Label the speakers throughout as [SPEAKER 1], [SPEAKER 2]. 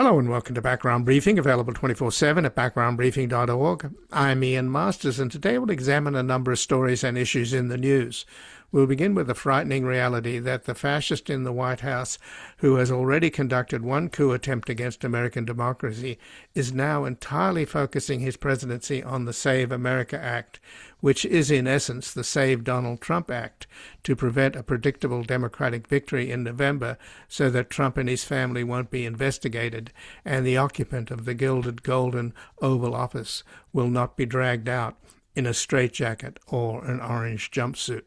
[SPEAKER 1] Hello and welcome to Background Briefing, available 24/7 at backgroundbriefing.org. I'm Ian Masters, and today we'll examine a number of stories and issues in the news. We'll begin with the frightening reality that the fascist in the White House, who has already conducted one coup attempt against American democracy, is now entirely focusing his presidency on the Save America Act, which is in essence the Save Donald Trump Act, to prevent a predictable Democratic victory in November so that Trump and his family won't be investigated and the occupant of the gilded golden Oval Office will not be dragged out in a straitjacket or an orange jumpsuit.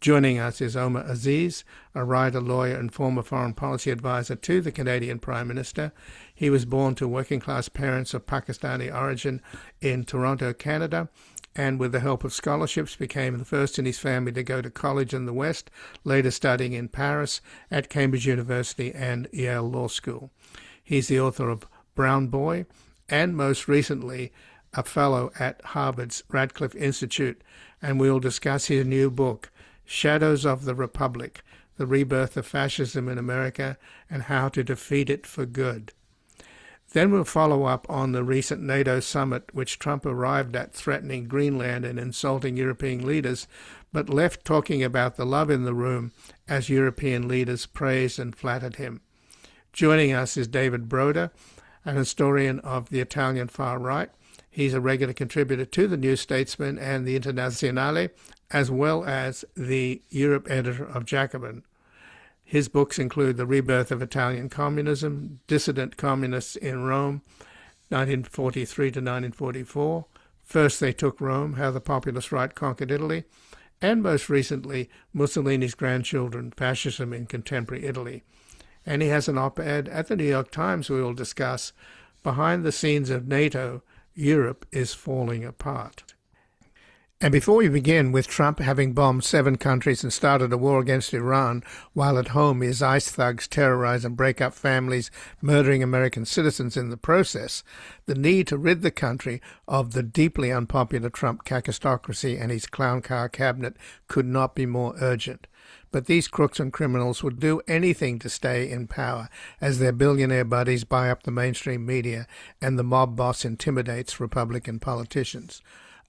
[SPEAKER 1] Joining us is Omer Aziz, a writer, lawyer, and former foreign policy advisor to the Canadian Prime Minister. He was born to working-class parents of Pakistani origin in Toronto, Canada, and with the help of scholarships became the first in his family to go to college in the West, later studying in Paris at Cambridge University and Yale Law School. He's the author of Brown Boy and most recently a fellow at Harvard's Radcliffe Institute, and we'll discuss his new book, Shadows of the Republic, The Rebirth of Fascism in America and How to Defeat It for Good. Then we'll follow up on the recent NATO summit, which Trump arrived at threatening Greenland and insulting European leaders, but left talking about the love in the room as European leaders praised and flattered him. Joining us is David Broder, an historian of the Italian far right. He's a regular contributor to the New Statesman and the Internazionale, as well as the Europe editor of Jacobin. His books include The Rebirth of Italian Communism, Dissident Communists in Rome, 1943 to 1944, First They Took Rome, How the Populist Right Conquered Italy, and most recently, Mussolini's Grandchildren, Fascism in Contemporary Italy. And he has an op-ed at the New York Times we will discuss, Behind the Scenes of NATO, Europe is Falling Apart. And before we begin with Trump having bombed 7 countries and started a war against Iran, while at home his ICE thugs terrorize and break up families, murdering American citizens in the process, the need to rid the country of the deeply unpopular Trump cacistocracy and his clown car cabinet could not be more urgent. But these crooks and criminals would do anything to stay in power as their billionaire buddies buy up the mainstream media and the mob boss intimidates Republican politicians.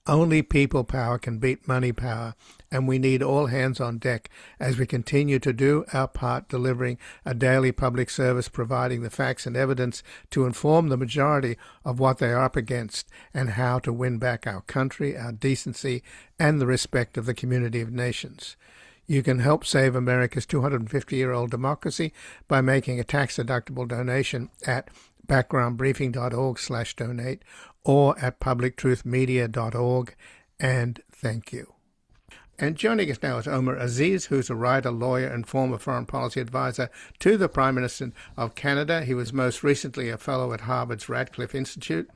[SPEAKER 1] Only people power can beat money power, and we need all hands on deck as we continue to do our part delivering a daily public service providing the facts and evidence to inform the majority of what they are up against and how to win back our country, our decency, and the respect of the community of nations. You can help save America's 250-year-old democracy by making a tax-deductible donation at backgroundbriefing.org/donate or at publictruthmedia.org, and thank you. And joining us now is Omer Aziz, who's a writer, lawyer, and former foreign policy advisor to the Prime Minister of Canada. He was most recently a fellow at Harvard's Radcliffe Institute,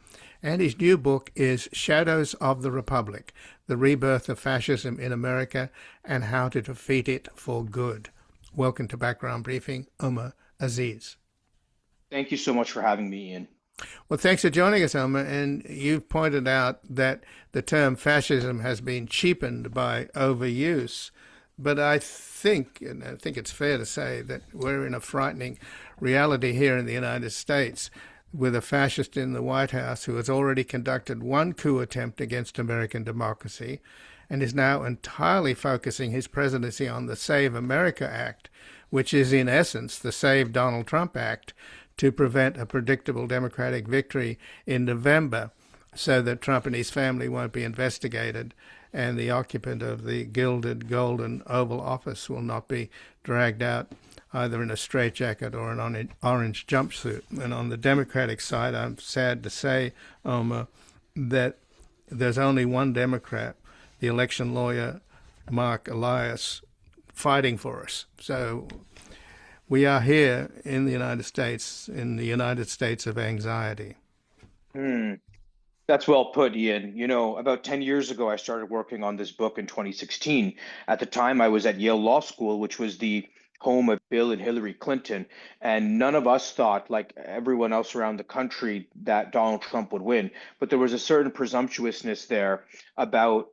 [SPEAKER 1] and his new book is Shadows of the Republic, The Rebirth of Fascism in America and How to Defeat It for Good. Welcome to Background Briefing, Omer Aziz.
[SPEAKER 2] Thank you so much for having me, Ian.
[SPEAKER 1] Well, thanks for joining us, Omer. And you've pointed out that the term fascism has been cheapened by overuse. But I think it's fair to say that we're in a frightening reality here in the United States with a fascist in the White House who has already conducted one coup attempt against American democracy and is now entirely focusing his presidency on the Save America Act, which is in essence the Save Donald Trump Act, to prevent a predictable Democratic victory in November so that Trump and his family won't be investigated and the occupant of the gilded golden Oval Office will not be dragged out either in a straitjacket or an orange jumpsuit. And on the Democratic side, I'm sad to say, Omer, that there's only one Democrat, the election lawyer, Marc, Elias, fighting for us. So we are here in the United States of anxiety.
[SPEAKER 2] That's well put, Ian. You know, about 10 years ago, I started working on this book in 2016. At the time, I was at Yale Law School, which was the home of Bill and Hillary Clinton. And none of us thought, like everyone else around the country, that Donald Trump would win. But there was a certain presumptuousness there about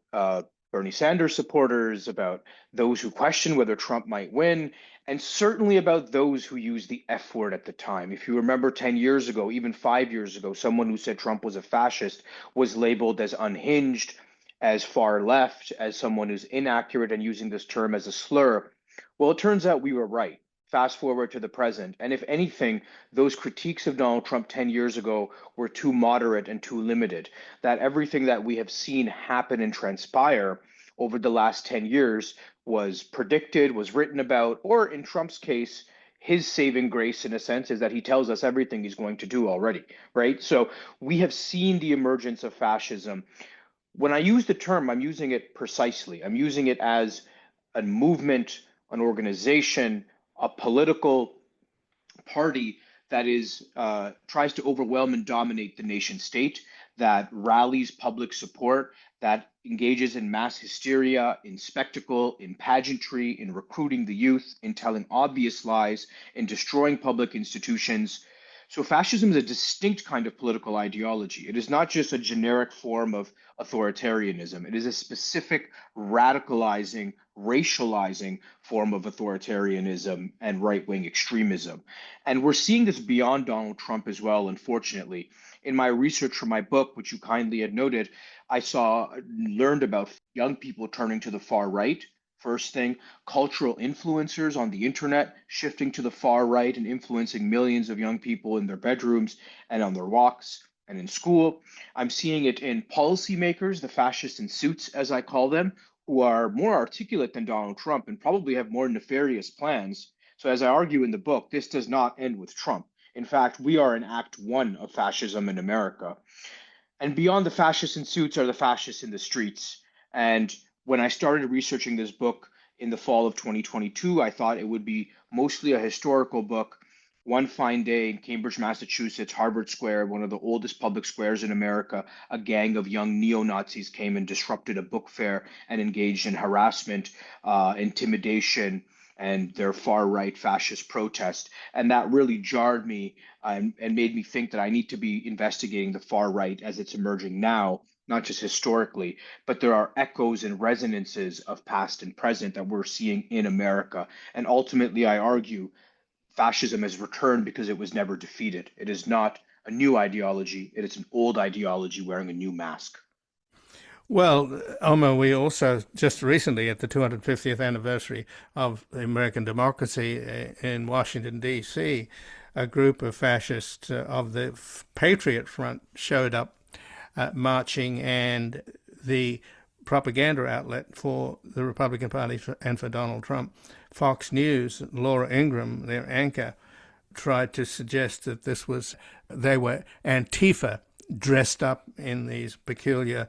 [SPEAKER 2] Bernie Sanders supporters, about those who question whether Trump might win, and certainly about those who used the F word at the time. If you remember 10 years ago, even 5 years ago, someone who said Trump was a fascist was labeled as unhinged, as far left, as someone who's inaccurate, and using this term as a slur. Well, it turns out we were right. Fast forward to the present. And if anything, those critiques of Donald Trump 10 years ago were too moderate and too limited. That everything that we have seen happen and transpire over the last 10 years was predicted, was written about, or in Trump's case, his saving grace, in a sense, is that he tells us everything he's going to do already, right? So we have seen the emergence of fascism. When I use the term, I'm using it precisely. I'm using it as a movement, an organization, a political party that is tries to overwhelm and dominate the nation state, that rallies public support, that engages in mass hysteria, in spectacle, in pageantry, in recruiting the youth, in telling obvious lies, in destroying public institutions. So fascism is a distinct kind of political ideology. It is not just a generic form of authoritarianism. It is a specific radicalizing, racializing form of authoritarianism and right-wing extremism. And we're seeing this beyond Donald Trump as well, unfortunately. In my research for my book, which you kindly had noted, I learned about young people turning to the far right. First thing, cultural influencers on the internet shifting to the far right and influencing millions of young people in their bedrooms and on their walks and in school. I'm seeing it in policymakers, the fascists in suits, as I call them, who are more articulate than Donald Trump and probably have more nefarious plans. So, as I argue in the book, this does not end with Trump. In fact, we are in Act One of fascism in America. And beyond the fascists in suits are the fascists in the streets. And when I started researching this book in the fall of 2022, I thought it would be mostly a historical book. One fine day in Cambridge, Massachusetts, Harvard Square, one of the oldest public squares in America, a gang of young neo-Nazis came and disrupted a book fair and engaged in harassment, intimidation, and their far-right fascist protest. And that really jarred me and made me think that I need to be investigating the far right as it's emerging now, not just historically, but there are echoes and resonances of past and present that we're seeing in America. And ultimately, I argue fascism has returned because it was never defeated. It is not a new ideology, it is an old ideology wearing a new mask.
[SPEAKER 1] Well, Omer, we also just recently at the 250th anniversary of American democracy in Washington, D.C., a group of fascists of the Patriot Front showed up marching, and the propaganda outlet for the Republican Party and for Donald Trump, Fox News, Laura Ingraham, their anchor, tried to suggest that they were Antifa dressed up in these peculiar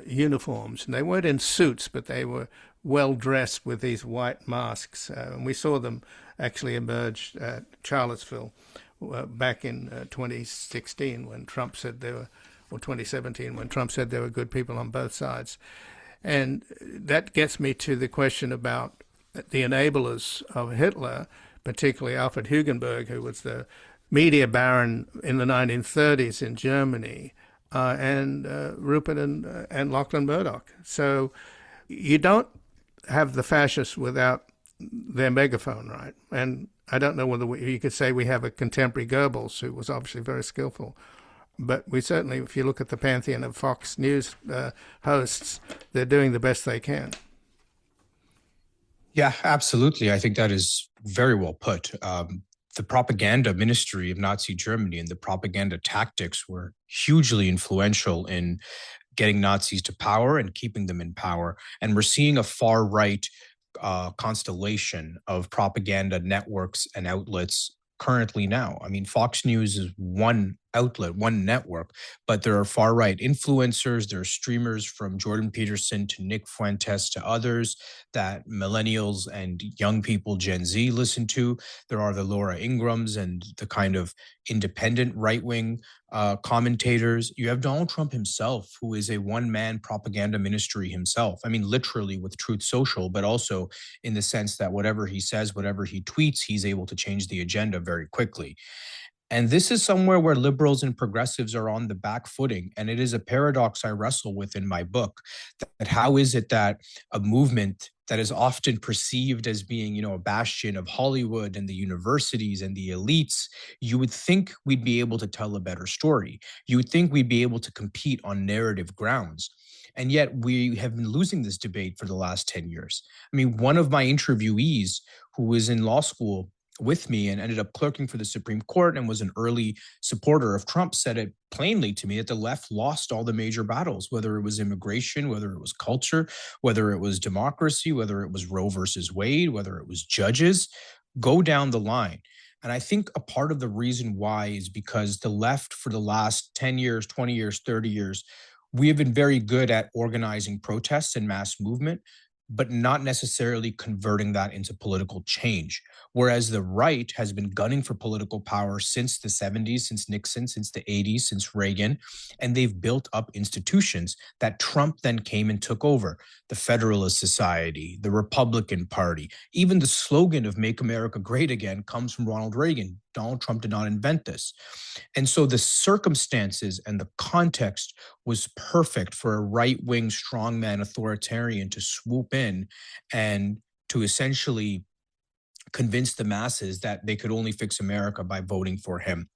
[SPEAKER 1] uniforms. And they weren't in suits, but they were well dressed with these white masks. And we saw them actually emerge at Charlottesville back in 2016 when Trump said there were, or 2017 when Trump said there were good people on both sides. And that gets me to the question about the enablers of Hitler, particularly Alfred Hugenberg, who was the media baron in the 1930s in Germany, and Rupert and Lachlan Murdoch. So you don't have the fascists without their megaphone, right? And I don't know whether you could say we have a contemporary Goebbels, who was obviously very skillful. But we certainly, if you look at the pantheon of Fox News hosts, they're doing the best they can.
[SPEAKER 3] Yeah, absolutely. I think that is very well put. The propaganda ministry of Nazi Germany and the propaganda tactics were hugely influential in getting Nazis to power and keeping them in power. And we're seeing a far right constellation of propaganda networks and outlets currently now. I mean, Fox News is one outlet, one network, but there are far right influencers. There are streamers from Jordan Peterson to Nick Fuentes to others that millennials and young people, Gen Z, listen to. There are the Laura Ingrams and the kind of independent right-wing commentators. You have Donald Trump himself, who is a one-man propaganda ministry himself. I mean, literally with Truth Social, but also in the sense that whatever he says, whatever he tweets, he's able to change the agenda very quickly. And this is somewhere where liberals and progressives are on the back footing. And it is a paradox I wrestle with in my book, that how is it that a movement that is often perceived as being, a bastion of Hollywood and the universities and the elites, you would think we'd be able to tell a better story. You would think we'd be able to compete on narrative grounds. And yet we have been losing this debate for the last 10 years. I mean, one of my interviewees who was in law school with me and ended up clerking for the Supreme Court and was an early supporter of Trump said it plainly to me that the left lost all the major battles, whether it was immigration, whether it was culture, whether it was democracy, whether it was Roe versus Wade, whether it was judges, go down the line. And I think a part of the reason why is because the left for the last 10 years, 20 years, 30 years, we have been very good at organizing protests and mass movement, but not necessarily converting that into political change. Whereas the right has been gunning for political power since the 70s, since Nixon, since the 80s, since Reagan, and they've built up institutions that Trump then came and took over. The Federalist Society, the Republican Party, even the slogan of Make America Great Again comes from Ronald Reagan. Donald Trump did not invent this. And so the circumstances and the context was perfect for a right-wing strongman authoritarian to swoop in and to essentially convince the masses that they could only fix America by voting for him.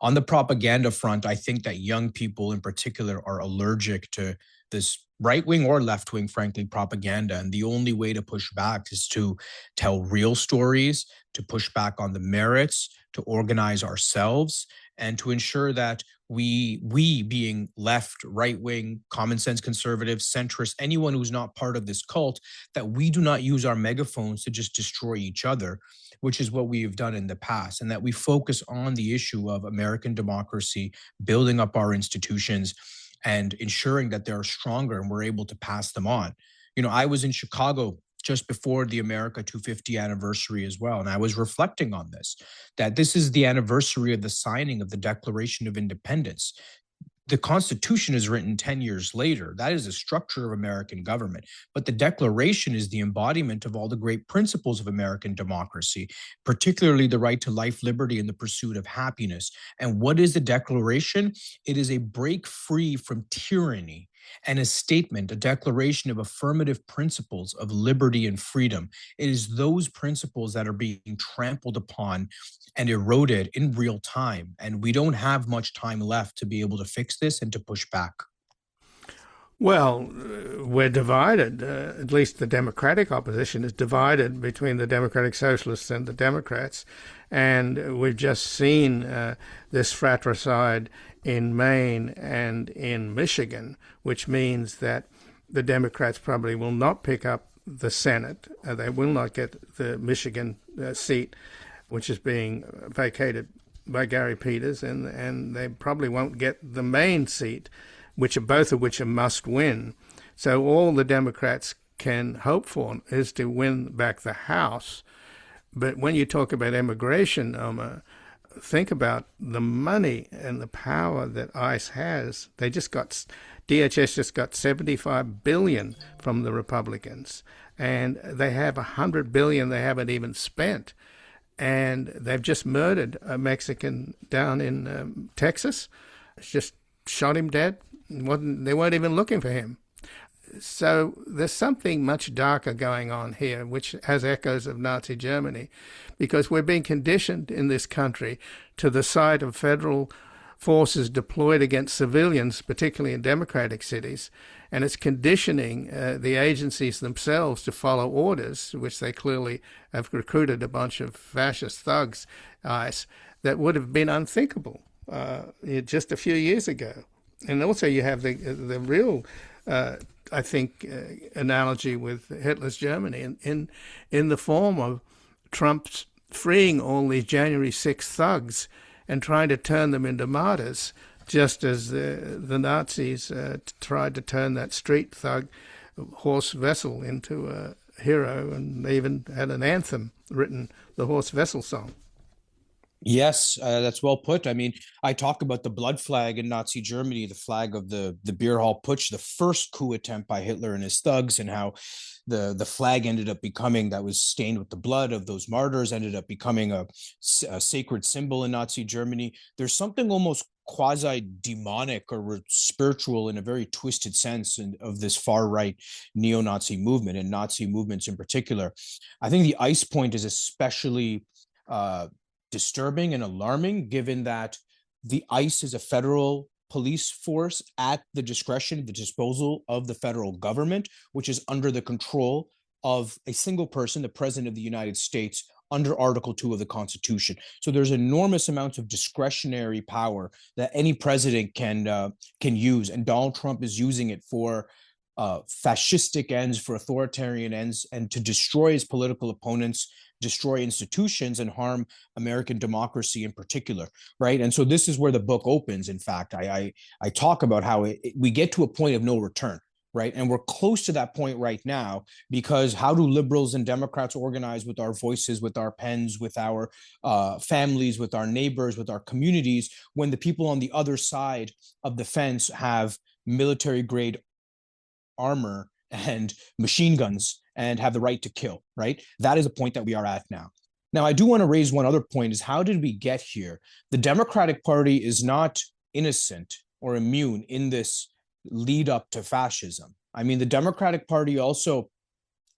[SPEAKER 3] On the propaganda front, I think that young people in particular are allergic to this right-wing or left-wing, frankly, propaganda. And the only way to push back is to tell real stories, to push back on the merits, to organize ourselves, and to ensure that we being left, right-wing, common sense conservative, centrist, anyone who's not part of this cult, that we do not use our megaphones to just destroy each other, which is what we have done in the past, and that we focus on the issue of American democracy, building up our institutions, and ensuring that they're stronger and we're able to pass them on. I was in Chicago just before the America 250 anniversary as well. And I was reflecting on this, that this is the anniversary of the signing of the Declaration of Independence. The Constitution is written 10 years later. That is the structure of American government. But the Declaration is the embodiment of all the great principles of American democracy, particularly the right to life, liberty, and the pursuit of happiness. And what is the Declaration? It is a break free from tyranny and a statement, a declaration of affirmative principles of liberty and freedom. It is those principles that are being trampled upon and eroded in real time. And we don't have much time left to be able to fix this and to push back.
[SPEAKER 1] Well, we're divided. At least the Democratic opposition is divided between the Democratic Socialists and the Democrats. And we've just seen this fratricide in Maine and in Michigan, which means that the Democrats probably will not pick up the Senate. They will not get the Michigan seat, which is being vacated by Gary Peters, and they probably won't get the Maine seat, both of which are must win. So all the Democrats can hope for is to win back the House. But when you talk about immigration, Omer, think about the money and the power that ICE has. DHS just got $75 billion from the Republicans, and they have $100 billion they haven't even spent. And they've just murdered a Mexican down in Texas. Just shot him dead. They weren't even looking for him. So there's something much darker going on here, which has echoes of Nazi Germany, because we're being conditioned in this country to the sight of federal forces deployed against civilians, particularly in democratic cities, and it's conditioning the agencies themselves to follow orders, which they clearly have recruited a bunch of fascist thugs, ICE, that would have been unthinkable just a few years ago. And also you have the real I think, analogy with Hitler's Germany in the form of Trump's freeing all these January 6th thugs and trying to turn them into martyrs, just as the Nazis tried to turn that street thug Horst Wessel into a hero, and they even had an anthem written, the Horst Wessel song.
[SPEAKER 3] Yes, that's well put. I mean, I talk about the blood flag in Nazi Germany, the flag of the beer hall putsch, the first coup attempt by Hitler and his thugs, and how the flag ended up becoming, that was stained with the blood of those martyrs, ended up becoming a sacred symbol in Nazi Germany. There's something almost quasi demonic or spiritual in a very twisted sense of this far right neo-Nazi movement and Nazi movements in particular. I think the ice point is especially disturbing and alarming, given that the ICE is a federal police force at the discretion, the disposal of the federal government, which is under the control of a single person, the President of the United States, under Article 2 of the Constitution. So there's enormous amounts of discretionary power that any president can use, and Donald Trump is using it for fascistic ends, for authoritarian ends, and to destroy his political opponents, destroy institutions, and harm American democracy in particular, right? And so this is where the book opens. In fact, I talk about how we get to a point of no return, right? And we're close to that point right now, because how do liberals and Democrats organize with our voices, with our pens, with our families, with our neighbors, with our communities, when the people on the other side of the fence have military grade armor and machine guns and have the right to kill, right? That is a point that we are at now. Now, I do want to raise one other point: is how did we get here? The Democratic Party is not innocent or immune in this lead up to fascism. I mean, the Democratic Party also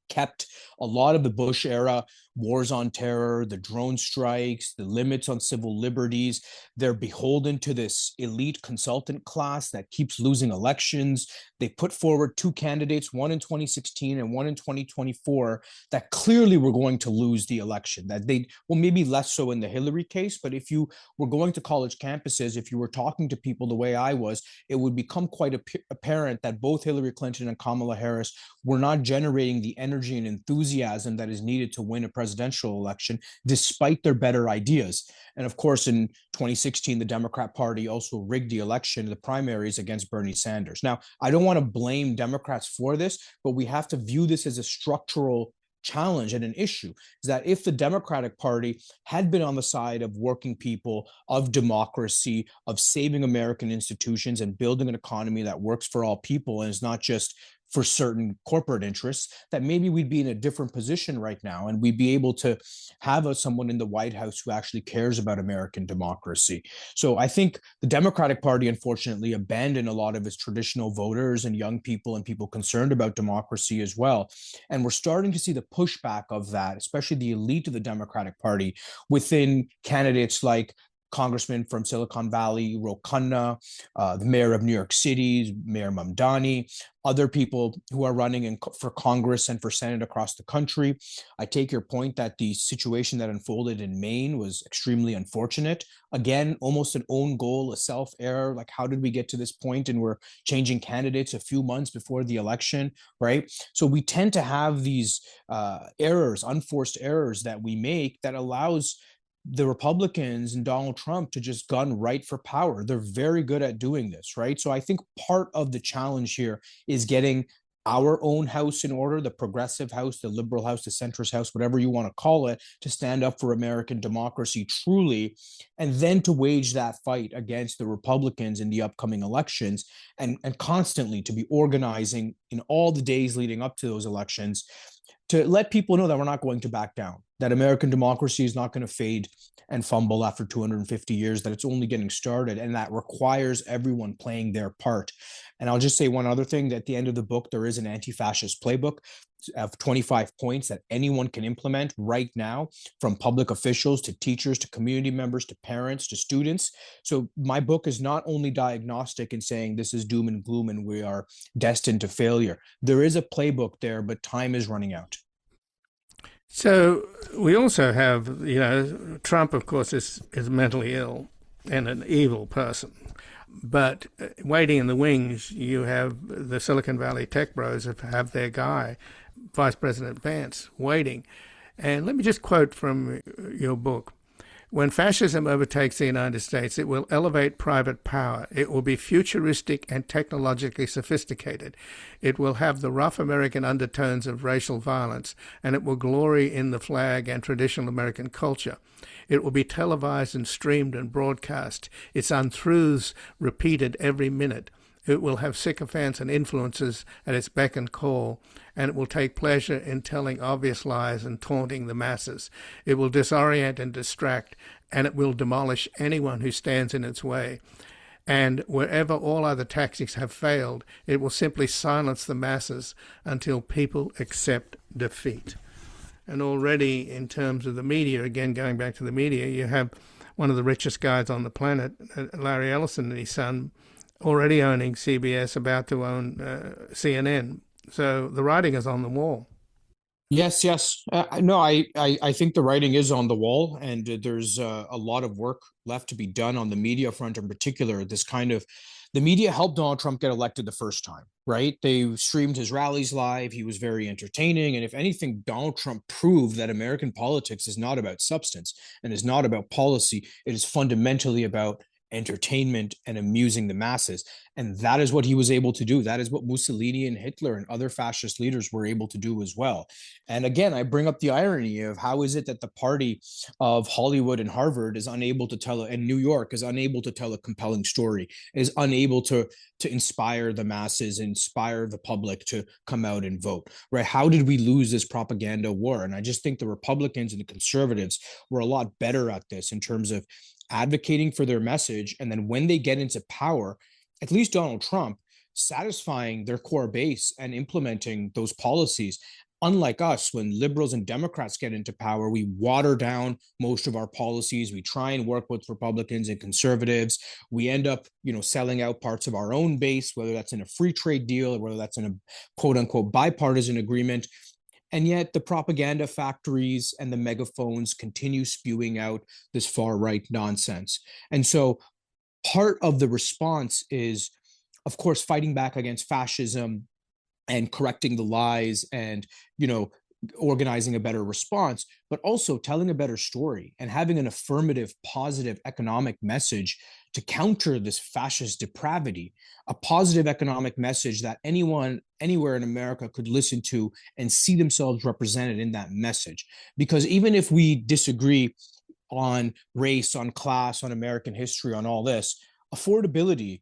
[SPEAKER 3] kept a lot of the Bush era wars on terror, the drone strikes, the limits on civil liberties. They're beholden to this elite consultant class that keeps losing elections. They put forward two candidates, one in 2016 and one in 2024, that clearly were going to lose the election. That they, well, maybe less so in the Hillary case, but if you were going to college campuses, if you were talking to people the way I was, it would become quite apparent that both Hillary Clinton and Kamala Harris were not generating the energy and enthusiasm that is needed to win a presidential election, despite their better ideas. And of course, in 2016, the Democrat Party also rigged the election, the primaries, against Bernie Sanders. Now, I don't want to blame Democrats for this, but we have to view this as a structural challenge and an issue. Is that if the Democratic Party had been on the side of working people, of democracy, of saving American institutions and building an economy that works for all people and is not just for certain corporate interests, that maybe we'd be in a different position right now, and we'd be able to have someone in the White House who actually cares about American democracy. So I think the Democratic Party, unfortunately, abandoned a lot of its traditional voters and young people and people concerned about democracy as well. And we're starting to see the pushback of that, especially the elite of the Democratic Party, within candidates like Congressman from Silicon Valley, Ro Khanna, the mayor of New York City, Mayor Mamdani, other people who are running for Congress and for Senate across the country. I take your point that the situation that unfolded in Maine was extremely unfortunate. Again, almost an own goal, a self-error. Like, how did we get to this point? And we're changing candidates a few months before the election, right? So we tend to have these errors, unforced errors that we make that allows the Republicans and Donald Trump to just gun right for power. They're very good at doing this, right? So I think part of the challenge here is getting our own house in order, the progressive house, the liberal house, the centrist house, whatever you want to call it, to stand up for American democracy truly, and then to wage that fight against the Republicans in the upcoming elections, and constantly to be organizing in all the days leading up to those elections to let people know that we're not going to back down, that American democracy is not going to fade and fumble after 250 years, that it's only getting started, and that requires everyone playing their part. And I'll just say one other thing, that at the end of the book, there is an anti-fascist playbook of 25 points that anyone can implement right now, from public officials to teachers to community members to parents to students. So my book is not only diagnostic in saying this is doom and gloom and we are destined to failure. There is a playbook there, but time is running out.
[SPEAKER 1] So we also have, Trump, of course, is mentally ill and an evil person. But waiting in the wings, you have the Silicon Valley tech bros have their guy, Vice President Vance, waiting. And let me just quote from your book. When fascism overtakes the United States, it will elevate private power. It will be futuristic and technologically sophisticated. It will have the rough American undertones of racial violence, and it will glory in the flag and traditional American culture. It will be televised and streamed and broadcast, its untruths repeated every minute. It will have sycophants and influences at its beck and call, and it will take pleasure in telling obvious lies and taunting the masses. It will disorient and distract, and it will demolish anyone who stands in its way. And wherever all other tactics have failed, it will simply silence the masses until people accept defeat. And already in terms of the media, again going back to the media, you have one of the richest guys on the planet, Larry Ellison and his son, already owning CBS, about to own CNN. So the writing is on the wall.
[SPEAKER 3] Yes, yes. No, I think the writing is on the wall, and there's a lot of work left to be done on the media front in particular. The media helped Donald Trump get elected the first time, right? They streamed his rallies live. He was very entertaining. And if anything, Donald Trump proved that American politics is not about substance and is not about policy. It is fundamentally about entertainment and amusing the masses. And that is what he was able to do. That is what Mussolini and Hitler and other fascist leaders were able to do as well. And again, I bring up the irony of how is it that the party of Hollywood and Harvard is unable to tell, and New York is unable to tell a compelling story, is unable to inspire the masses, inspire the public to come out and vote, right? How did we lose this propaganda war? And I just think the Republicans and the conservatives were a lot better at this in terms of advocating for their message. And then when they get into power, at least Donald Trump, satisfying their core base and implementing those policies. Unlike us, when liberals and Democrats get into power, we water down most of our policies. We try and work with Republicans and conservatives. We end up, selling out parts of our own base, whether that's in a free trade deal or whether that's in a quote unquote bipartisan agreement. And yet the propaganda factories and the megaphones continue spewing out this far-right nonsense. And so part of the response is, of course, fighting back against fascism and correcting the lies and, organizing a better response, but also telling a better story and having an affirmative, positive economic message to counter this fascist depravity, a positive economic message that anyone anywhere in America could listen to and see themselves represented in that message. Because even if we disagree on race, on class, on American history, on all this, affordability,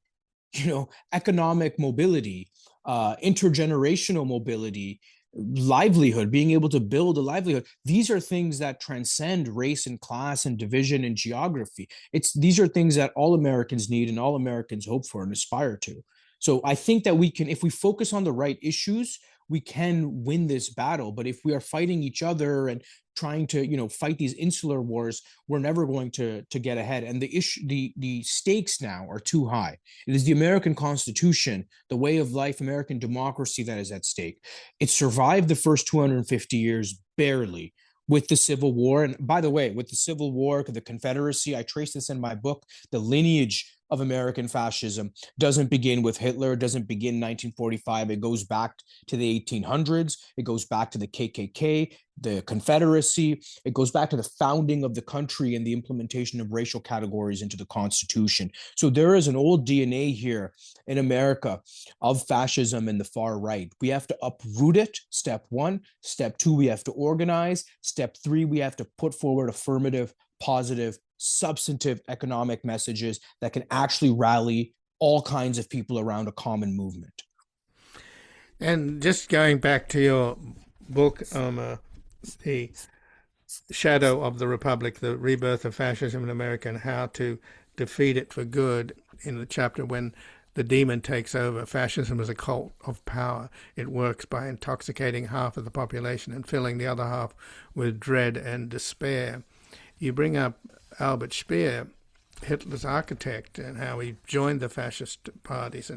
[SPEAKER 3] economic mobility, intergenerational mobility, livelihood, being able to build a livelihood. These are things that transcend race and class and division and geography. These are things that all Americans need and all Americans hope for and aspire to. So I think that we can, if we focus on the right issues, we can win this battle. But if we are fighting each other and trying to, fight these insular wars, we're never going to get ahead. And the stakes now are too high. It is the American Constitution, the way of life, American democracy that is at stake. It survived the first 250 years barely with the Civil War. And by the way, with the Civil War, the Confederacy, I trace this in my book, the lineage of American fascism doesn't begin with Hitler, doesn't begin 1945. It goes back to the 1800s. It goes back to the KKK, the Confederacy. It goes back to the founding of the country and the implementation of racial categories into the Constitution. So there is an old DNA here in America of fascism and the far right. We have to uproot it, step one. Step two, we have to organize. Step three, we have to put forward affirmative, positive, substantive economic messages that can actually rally all kinds of people around a common movement.
[SPEAKER 1] And just going back to your book, The Shadow of the Republic, The Rebirth of Fascism in America and How to Defeat It for Good, in the chapter when the demon takes over, fascism is a cult of power. It works by intoxicating half of the population and filling the other half with dread and despair. You bring up Albert Speer, Hitler's architect, and how he joined the fascist parties.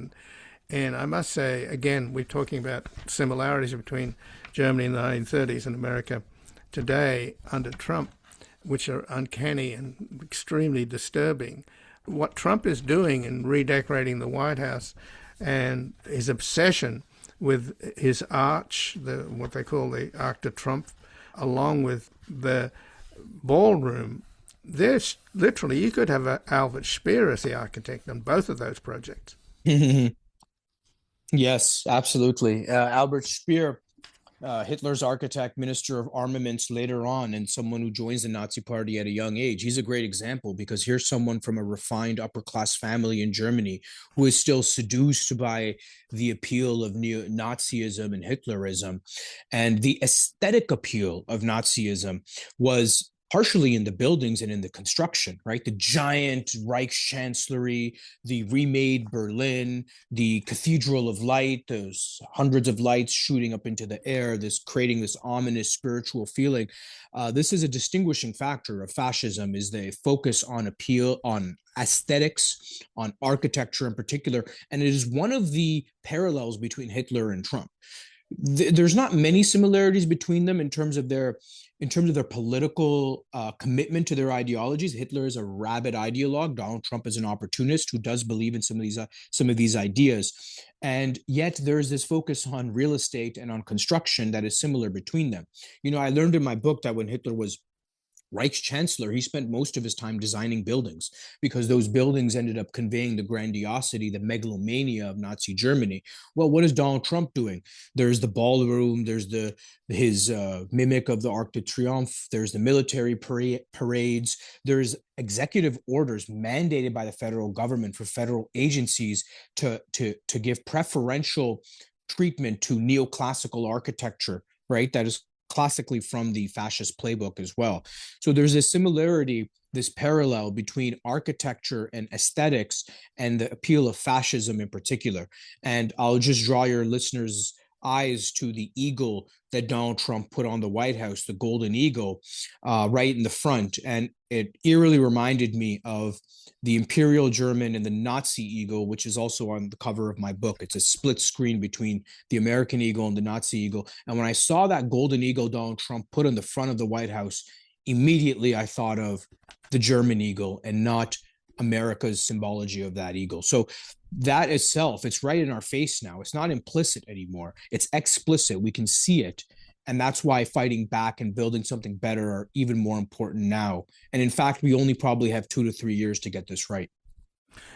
[SPEAKER 1] And I must say, again, we're talking about similarities between Germany in the 1930s and America today under Trump, which are uncanny and extremely disturbing. What Trump is doing in redecorating the White House and his obsession with his arch, what they call the Arc de Triomphe, along with the ballroom there's literally, you could have Albert Speer as the architect on both of those projects.
[SPEAKER 3] Yes, absolutely. Albert Speer, Hitler's architect, minister of armaments later on, and someone who joins the Nazi party at a young age. He's a great example because here's someone from a refined upper class family in Germany who is still seduced by the appeal of neo-Nazism and Hitlerism. And the aesthetic appeal of Nazism was partially in the buildings and in the construction, right? The giant Reichschancellery, the remade Berlin, the Cathedral of Light, those hundreds of lights shooting up into the air, this creating this ominous spiritual feeling. This is a distinguishing factor of fascism, is the focus on appeal, on aesthetics, on architecture in particular. And it is one of the parallels between Hitler and Trump. There's not many similarities between them in terms of their political commitment to their ideologies. Hitler is a rabid ideologue. Donald Trump is an opportunist who does believe in some of these ideas, and yet there is this focus on real estate and on construction that is similar between them. You know, I learned in my book that when Hitler was Reichschancellor, he spent most of his time designing buildings because those buildings ended up conveying the grandiosity, the megalomania of Nazi Germany. Well, what is Donald Trump doing? There's the ballroom, there's his mimic of the Arc de Triomphe, there's the military parades, there's executive orders mandated by the federal government for federal agencies to give preferential treatment to neoclassical architecture, right? That is classically from the fascist playbook as well. So there's this similarity, this parallel between architecture and aesthetics and the appeal of fascism in particular. And I'll just draw your listeners' eyes to the eagle that Donald Trump put on the White House, the golden eagle, right in the front. And it eerily reminded me of the Imperial German and the Nazi eagle, which is also on the cover of my book. It's a split screen between the American eagle and the Nazi eagle. And when I saw that golden eagle Donald Trump put on the front of the White House, immediately I thought of the German eagle and not America's symbology of that eagle. So that itself, it's right in our face now. It's not implicit anymore. It's explicit. We can see it. And that's why fighting back and building something better are even more important now. And in fact, we only probably have 2 to 3 years to get this right.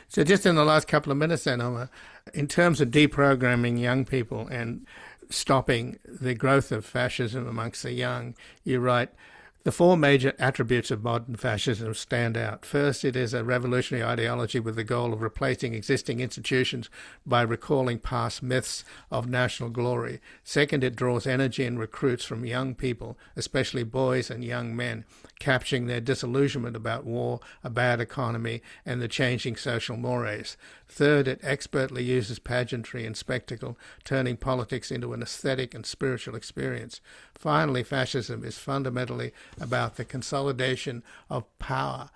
[SPEAKER 1] So just in the last couple of minutes then, Omer, in terms of deprogramming young people and stopping the growth of fascism amongst the young, you write, the 4 major attributes of modern fascism stand out. First, it is a revolutionary ideology with the goal of replacing existing institutions by recalling past myths of national glory. Second, it draws energy and recruits from young people, especially boys and young men, capturing their disillusionment about war, a bad economy, and the changing social mores. Third, it expertly uses pageantry and spectacle, turning politics into an aesthetic and spiritual experience. Finally, fascism is fundamentally about the consolidation of power,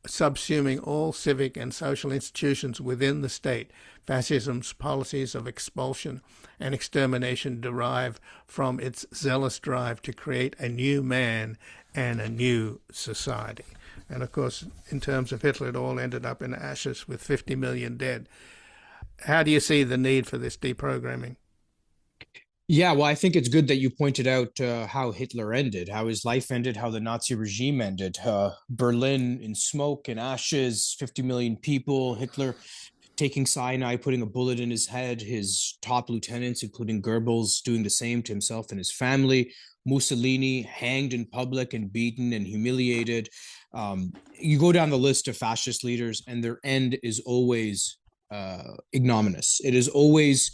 [SPEAKER 1] subsuming all civic and social institutions within the state. Fascism's policies of expulsion and extermination derive from its zealous drive to create a new man and a new society. And of course, in terms of Hitler, it all ended up in ashes with 50 million dead. How do you see the need for this deprogramming?
[SPEAKER 3] Yeah, well, I think it's good that you pointed out how Hitler ended, how his life ended, how the Nazi regime ended. Berlin in smoke and ashes, 50 million people, Hitler taking cyanide, putting a bullet in his head, his top lieutenants, including Goebbels, doing the same to himself and his family, Mussolini hanged in public and beaten and humiliated. You go down the list of fascist leaders, and their end is always ignominious. It is always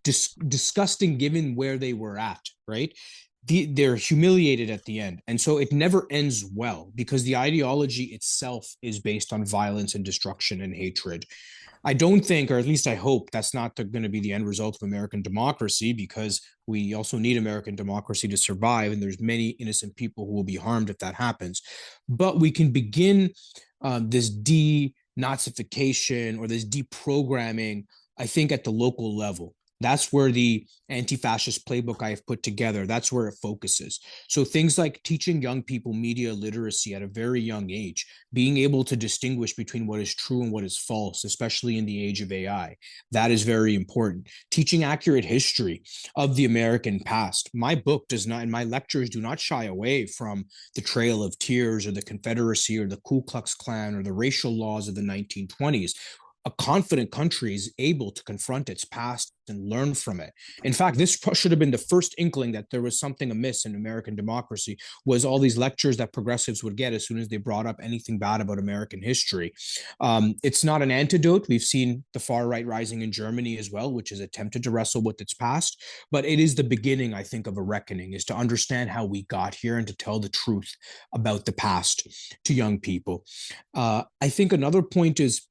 [SPEAKER 3] disgusting given where they were at, right? They're humiliated at the end. And so it never ends well because the ideology itself is based on violence and destruction and hatred. I don't think, or at least I hope, that's not going to be the end result of American democracy, because we also need American democracy to survive, and there's many innocent people who will be harmed if that happens. But we can begin this denazification or this deprogramming, I think, at the local level. That's where the anti-fascist playbook I have put together, that's where it focuses. So things like teaching young people media literacy at a very young age, being able to distinguish between what is true and what is false, especially in the age of AI, that is very important. Teaching accurate history of the American past. My book does not, and my lectures do not shy away from the Trail of Tears or the Confederacy or the Ku Klux Klan or the racial laws of the 1920s. A confident country is able to confront its past and learn from it. In fact, this should have been the first inkling that there was something amiss in American democracy, was all these lectures that progressives would get as soon as they brought up anything bad about American history. It's not an antidote. We've seen the far right rising in Germany as well, which has attempted to wrestle with its past, but it is the beginning, I think, of a reckoning, is to understand how we got here and to tell the truth about the past to young people. I think another point is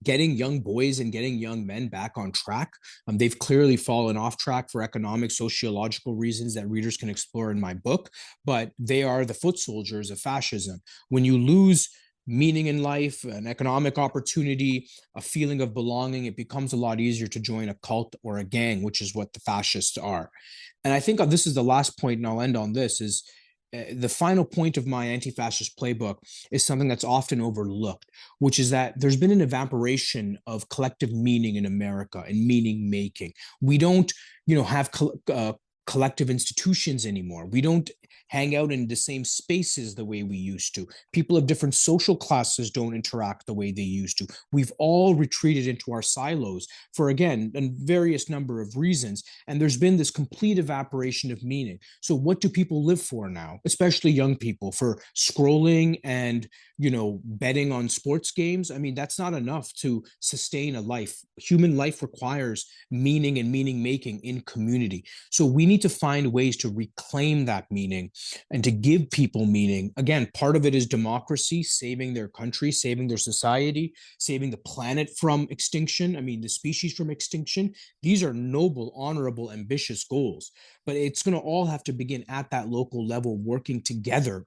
[SPEAKER 3] getting young boys and getting young men back on track. They've clearly fallen off track for economic, sociological reasons that readers can explore in my book, but they are the foot soldiers of fascism. When you lose meaning in life, an economic opportunity, a feeling of belonging, it becomes a lot easier to join a cult or a gang, which is what the fascists are. And I think this is the last point, and I'll end on this, is the final point of my anti-fascist playbook is something that's often overlooked, which is that there's been an evaporation of collective meaning in America and meaning making. We don't, have collective institutions anymore. We don't hang out in the same spaces the way we used to. People of different social classes don't interact the way they used to. We've all retreated into our silos for, again, a various number of reasons. And there's been this complete evaporation of meaning. So what do people live for now, especially young people? For scrolling and, betting on sports games? I mean, that's not enough to sustain a life. Human life requires meaning and meaning making in community. So we need to find ways to reclaim that meaning and to give people meaning. Again, part of it is democracy, saving their country, saving their society, saving the planet from extinction. I mean, the species from extinction. These are noble, honorable, ambitious goals, but it's going to all have to begin at that local level, working together.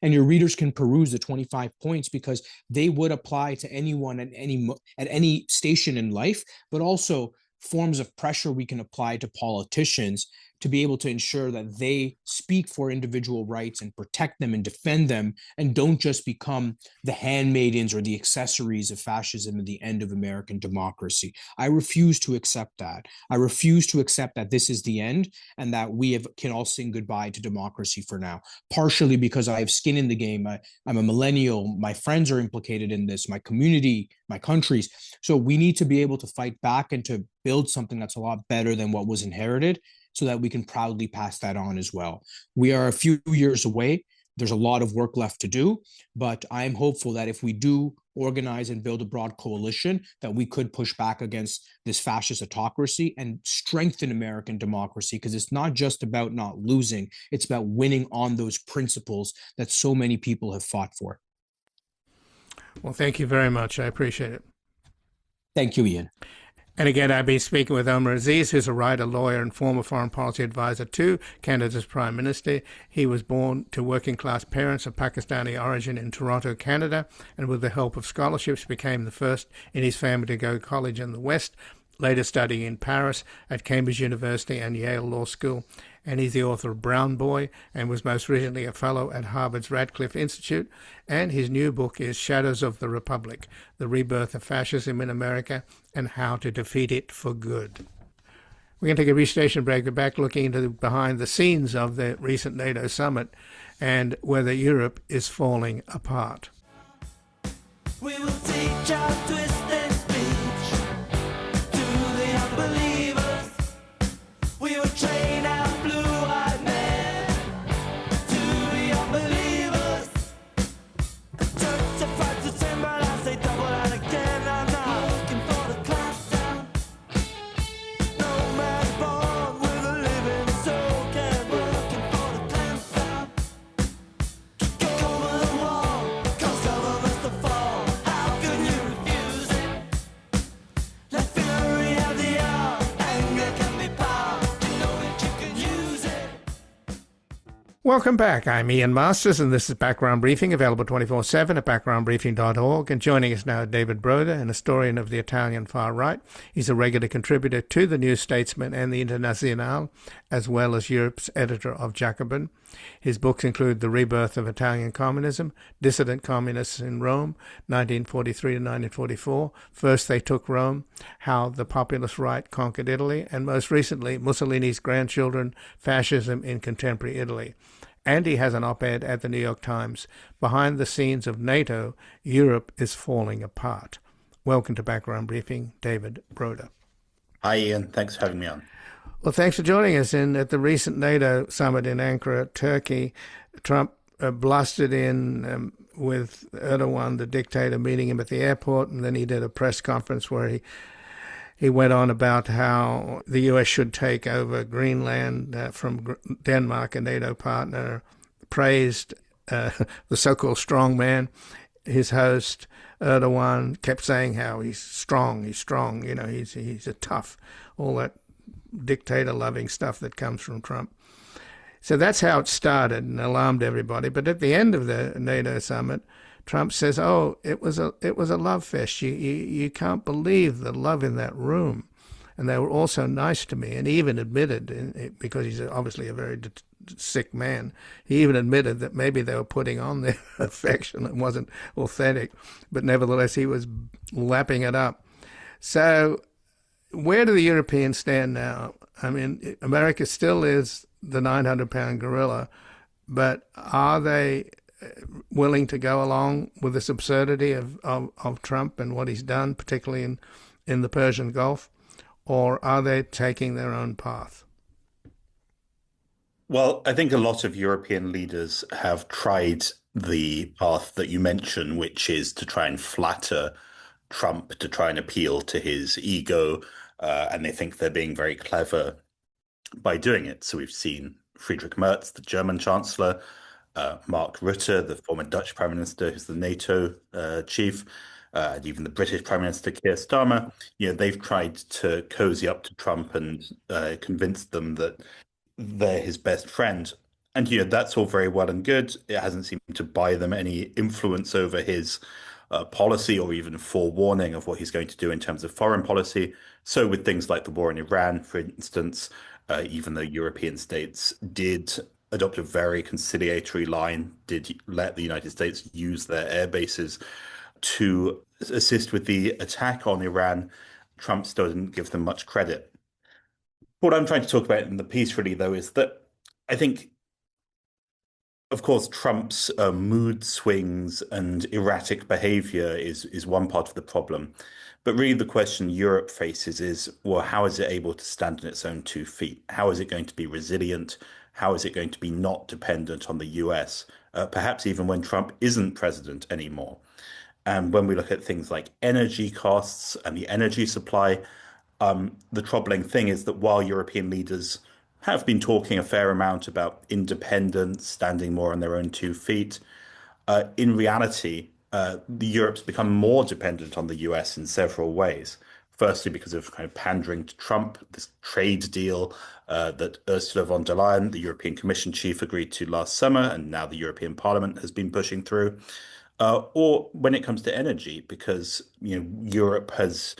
[SPEAKER 3] And your readers can peruse the 25 points because they would apply to anyone at any station in life, but also forms of pressure we can apply to politicians to be able to ensure that they speak for individual rights and protect them and defend them, and don't just become the handmaidens or the accessories of fascism at the end of American democracy. I refuse to accept that. I refuse to accept that this is the end and that we can all sing goodbye to democracy for now, partially because I have skin in the game. I'm a millennial. My friends are implicated in this, my community, my countries. So we need to be able to fight back and to build something that's a lot better than what was inherited, so that we can proudly pass that on as well. We are a few years away. There's a lot of work left to do, but I'm hopeful that if we do organize and build a broad coalition, that we could push back against this fascist autocracy and strengthen American democracy, because it's not just about not losing, it's about winning on those principles that so many people have fought for.
[SPEAKER 1] Well, thank you very much. I appreciate it.
[SPEAKER 3] Thank you, Ian.
[SPEAKER 1] And again, I've been speaking with Omer Aziz, who's a writer, lawyer, and former foreign policy advisor to Canada's Prime Minister. He was born to working-class parents of Pakistani origin in Toronto, Canada, and with the help of scholarships became the first in his family to go to college in the West, later studying in Paris at Cambridge University and Yale Law School. And he's the author of Brown Boy and was most recently a fellow at Harvard's Radcliffe Institute. And his new book is Shadows of the Republic, The Rebirth of Fascism in America and How to Defeat It for Good. We're going to take a brief station break. We're back looking into behind the scenes of the recent NATO summit and whether Europe is falling apart.
[SPEAKER 4] We will teach our twisted speech to the unbelievers. We will train our blue-eyed men to the unbelievers. Church of fight to sin, but I say double and again. I'm not looking for the clampdown. No man's born with a living soul, and we're looking for the clampdown. Go over the wall, cause governments to fall. How can you refuse
[SPEAKER 1] Welcome back. I'm Ian Masters, and this is Background Briefing, available 24/7 at backgroundbriefing.org. And joining us now, David Broder, an historian of the Italian far right. He's a regular contributor to the New Statesman and the Internazionale, as well as Europe's editor of Jacobin. His books include The Rebirth of Italian Communism, Dissident Communists in Rome, 1943 to 1944, First They Took Rome, How the Populist Right Conquered Italy, and most recently, Mussolini's Grandchildren, Fascism in Contemporary Italy. And he has an op-ed at the New York Times, Behind the Scenes of NATO, Europe is Falling Apart. Welcome to Background Briefing, David Broder.
[SPEAKER 5] Hi, Ian. Thanks for having me on.
[SPEAKER 1] Well, thanks for joining us. At the recent NATO summit in Ankara, Turkey, Trump blustered in with Erdogan, the dictator, meeting him at the airport, and then he did a press conference where he went on about how the U.S. should take over Greenland from Denmark, a NATO partner, praised the so-called strong man. His host, Erdogan, kept saying how he's strong, you know, he's a tough, all that dictator-loving stuff that comes from Trump. So that's how it started and alarmed everybody. But at the end of the NATO summit, Trump says, "Oh, it was a love fest. You can't believe the love in that room, and they were all so nice to me." And he even admitted, because he's obviously a very sick man, he even admitted that maybe they were putting on their affection. It wasn't authentic, but nevertheless, he was lapping it up. So, where do the Europeans stand now? I mean, America still is the 900-pound gorilla, but are they willing to go along with this absurdity of Trump and what he's done, particularly in the Persian Gulf, or are they taking their own path?
[SPEAKER 5] Well, I think a lot of European leaders have tried the path that you mentioned, which is to try and flatter Trump, to try and appeal to his ego, and they think they're being very clever by doing it. So we've seen Friedrich Merz, the German chancellor, Marc Rutte, the former Dutch prime minister, who's the NATO chief, and even the British prime minister, Keir Starmer. You know, they've tried to cozy up to Trump and convince them that they're his best friend. And, you know, that's all very well and good. It hasn't seemed to buy them any influence over his policy or even forewarning of what he's going to do in terms of foreign policy. So with things like the war in Iran, for instance, even though European states did adopt a very conciliatory line, did let the United States use their air bases to assist with the attack on Iran, Trump still didn't give them much credit. What I'm trying to talk about in the piece really, though, is that I think, of course, Trump's mood swings and erratic behavior is one part of the problem. But really the question Europe faces is, well, how is it able to stand on its own 2 feet? How is it going to be resilient? How is it going to be not dependent on the US, perhaps even when Trump isn't president anymore? And when we look at things like energy costs and the energy supply, the troubling thing is that while European leaders have been talking a fair amount about independence, standing more on their own 2 feet, in reality, Europe's become more dependent on the US in several ways. Firstly, because of kind of pandering to Trump, this trade deal that Ursula von der Leyen, the European Commission chief, agreed to last summer, and now the European Parliament has been pushing through. Or when it comes to energy, because Europe has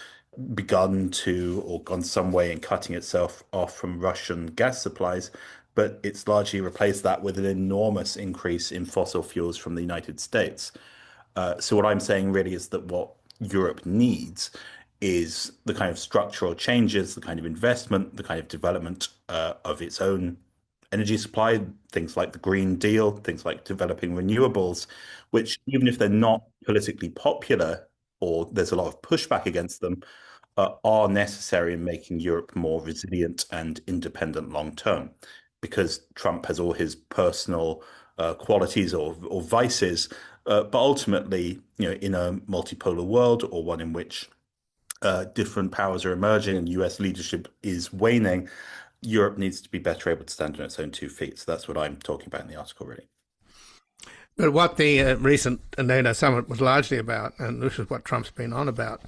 [SPEAKER 5] begun to, or gone some way in cutting itself off from Russian gas supplies, but it's largely replaced that with an enormous increase in fossil fuels from the United States. So what I'm saying really is that what Europe needs is the kind of structural changes, the kind of investment, the kind of development of its own energy supply, things like the Green Deal, things like developing renewables, which even if they're not politically popular or there's a lot of pushback against them, are necessary in making Europe more resilient and independent long term. Because Trump has all his personal qualities or vices, but ultimately, in a multipolar world or one in which different powers are emerging and US leadership is waning, Europe needs to be better able to stand on its own 2 feet. So that's what I'm talking about in the article, really.
[SPEAKER 1] But what the recent NATO summit was largely about, and this is what Trump's been on about,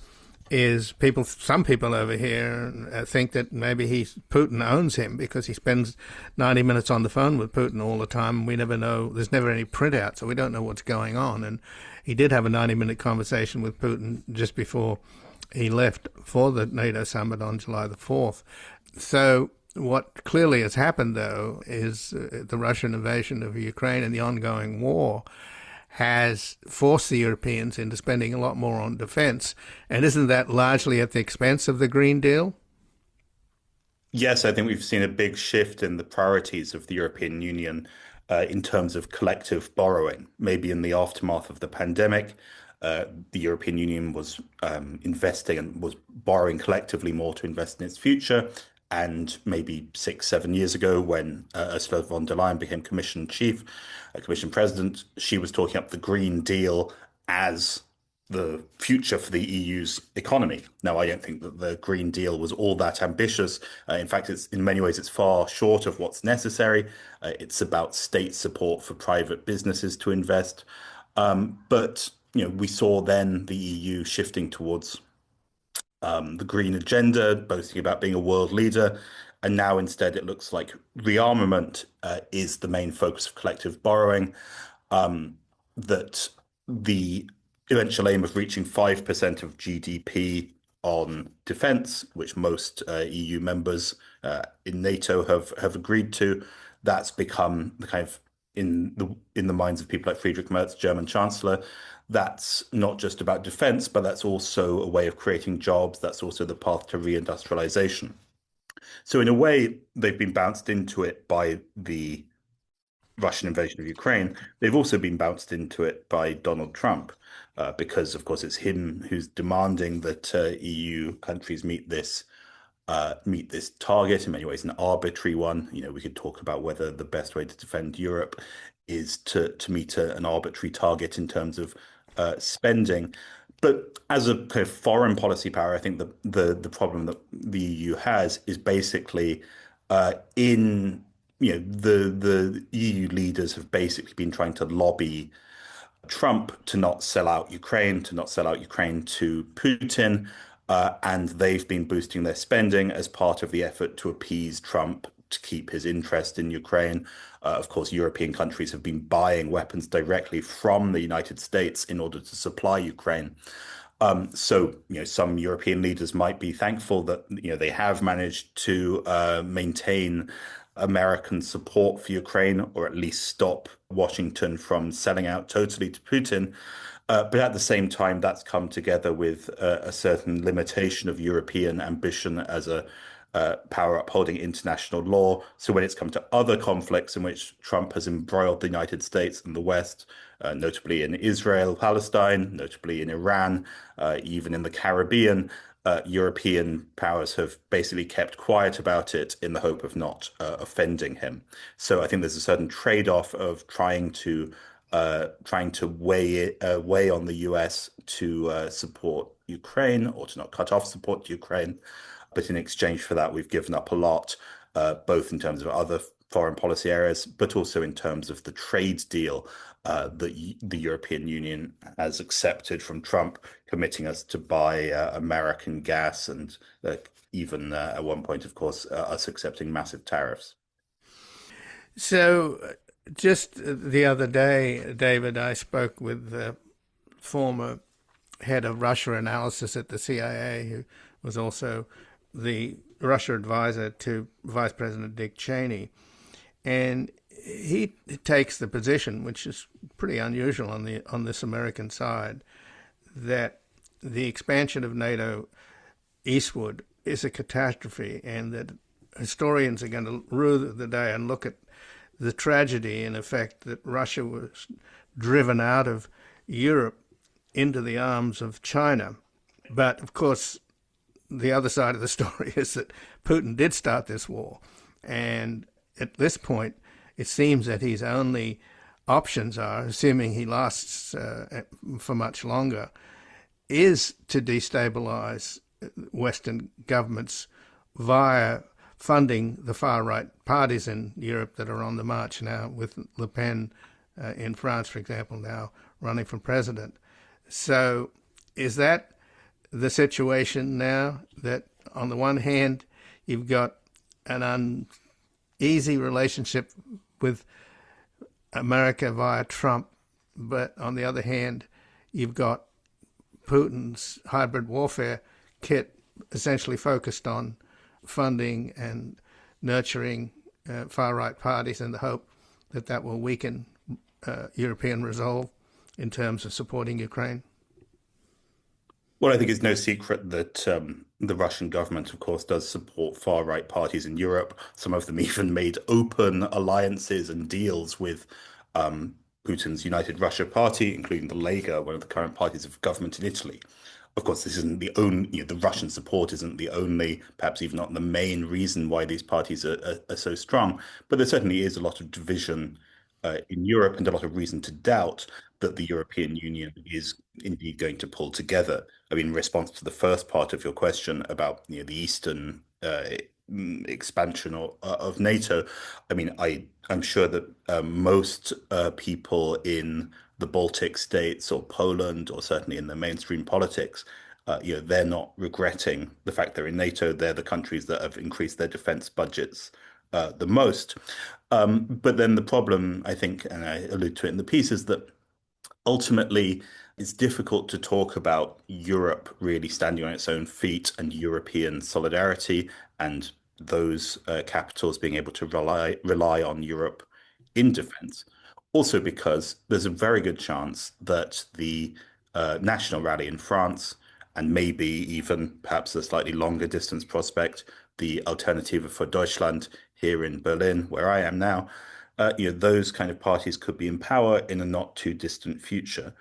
[SPEAKER 1] is some people over here think that maybe Putin owns him because he spends 90 minutes on the phone with Putin all the time. We never know. There's never any printout, so we don't know what's going on. And he did have a 90-minute conversation with Putin just before he left for the NATO summit on July the 4th. So what clearly has happened, though, is the Russian invasion of Ukraine and the ongoing war has forced the Europeans into spending a lot more on defense. And isn't that largely at the expense of the Green Deal?
[SPEAKER 5] Yes, I think we've seen a big shift in the priorities of the European Union in terms of collective borrowing. Maybe in the aftermath of the pandemic, the European Union was investing and was borrowing collectively more to invest in its future. And maybe 6-7 years ago, when Ursula von der Leyen became Commission President, she was talking up the Green Deal as the future for the EU's economy. Now, I don't think that the Green Deal was all that ambitious. In fact, in many ways, it's far short of what's necessary. It's about state support for private businesses to invest. But we saw then the EU shifting towards the green agenda, boasting about being a world leader. And now instead it looks like rearmament is the main focus of collective borrowing, that the eventual aim of reaching 5% of GDP on defense, which most EU members in NATO have agreed to, that's become the kind of in the minds of people like Friedrich Merz, German Chancellor, that's not just about defense, but that's also a way of creating jobs. That's also the path to reindustrialization. So in a way, they've been bounced into it by the Russian invasion of Ukraine. They've also been bounced into it by Donald Trump, because, of course, it's him who's demanding that EU countries meet this target, in many ways an arbitrary one. We could talk about whether the best way to defend Europe is to meet an arbitrary target in terms of spending. But as a kind of foreign policy power, I think the problem that the EU has is basically the EU leaders have basically been trying to lobby Trump to not sell out Ukraine, to Putin. And they've been boosting their spending as part of the effort to appease Trump, to keep his interest in Ukraine. Of course, European countries have been buying weapons directly from the United States in order to supply Ukraine. So some European leaders might be thankful that they have managed to maintain American support for Ukraine, or at least stop Washington from selling out totally to Putin. But at the same time, that's come together with a certain limitation of European ambition as a power upholding international law. So when it's come to other conflicts in which Trump has embroiled the United States and the West, notably in Israel, Palestine, notably in Iran, even in the Caribbean, European powers have basically kept quiet about it in the hope of not offending him. So I think there's a certain trade-off of trying to weigh on the US to support Ukraine, or to not cut off support to Ukraine. But in exchange for that, we've given up a lot, both in terms of other foreign policy areas, but also in terms of the trade deal that the European Union has accepted from Trump, committing us to buy American gas, and even at one point, of course, us accepting massive tariffs.
[SPEAKER 1] So just the other day, David, I spoke with the former head of Russia analysis at the CIA, who was also the Russia advisor to Vice President Dick Cheney. And he takes the position, which is pretty unusual on this American side, that the expansion of NATO eastward is a catastrophe, and that historians are going to rue the day and look at the tragedy, in effect, that Russia was driven out of Europe into the arms of China. But, of course, the other side of the story is that Putin did start this war. And at this point, it seems that his only options are, assuming he lasts for much longer, is to destabilize Western governments via funding the far-right parties in Europe that are on the march now, with Le Pen in France, for example, now running for president. So is that the situation now that on the one hand you've got an uneasy relationship with America via Trump, but on the other hand you've got Putin's hybrid warfare kit essentially focused on funding and nurturing far-right parties in the hope that that will weaken European resolve in terms of supporting Ukraine?
[SPEAKER 5] Well, I think it's no secret that the Russian government, of course, does support far-right parties in Europe. Some of them even made open alliances and deals with Putin's United Russia Party, including the Lega, one of the current parties of government in Italy. Of course, this isn't the only, the Russian support isn't the only, perhaps even not the main reason why these parties are so strong, but there certainly is a lot of division in Europe and a lot of reason to doubt that the European Union is indeed going to pull together. I mean, in response to the first part of your question about the eastern expansion of NATO, I mean, I'm sure that most people in the Baltic states or Poland, or certainly in the mainstream politics, they're not regretting the fact they're in NATO. They're the countries that have increased their defense budgets the most. But then the problem, I think, and I allude to it in the piece, is that ultimately it's difficult to talk about Europe really standing on its own feet and European solidarity and those capitals being able to rely on Europe in defense. Also because there's a very good chance that the national rally in France, and maybe even perhaps a slightly longer distance prospect, the Alternative for Deutschland here in Berlin, where I am now, those kind of parties could be in power in a not too distant future.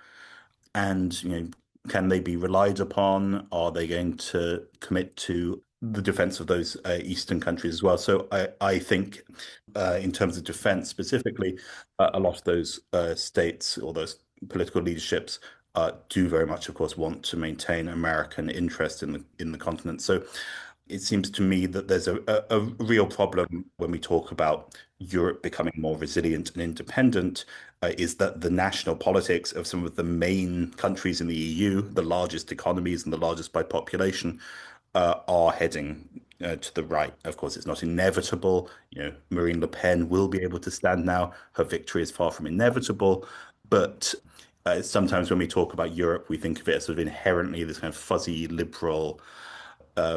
[SPEAKER 5] And, can they be relied upon? Are they going to commit to the defense of those eastern countries as well? So I think in terms of defense specifically, a lot of those states or those political leaderships do very much, of course, want to maintain American interest in the continent. So it seems to me that there's a real problem when we talk about Europe becoming more resilient and independent, is that the national politics of some of the main countries in the EU, the largest economies and the largest by population, are heading to the right. Of course, it's not inevitable. Marine Le Pen will be able to stand now. Her victory is far from inevitable. But sometimes when we talk about Europe, we think of it as sort of inherently this kind of fuzzy liberal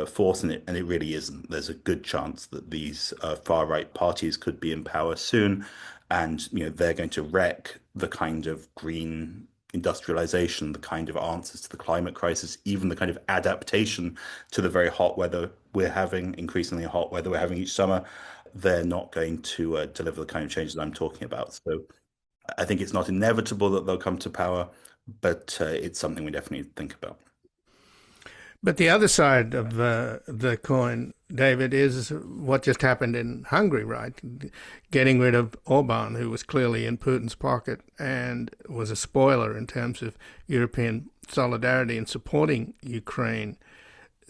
[SPEAKER 5] force, and it really isn't. There's a good chance that these far-right parties could be in power soon, and they're going to wreck the kind of green industrialization, the kind of answers to the climate crisis, even the kind of adaptation to the very hot weather we're having, increasingly hot weather we're having each summer. They're not going to deliver the kind of changes I'm talking about. So I think it's not inevitable that they'll come to power, but it's something we definitely think about.
[SPEAKER 1] But the other side of the coin, David, is what just happened in Hungary, right? Getting rid of Orban, who was clearly in Putin's pocket and was a spoiler in terms of European solidarity and supporting Ukraine.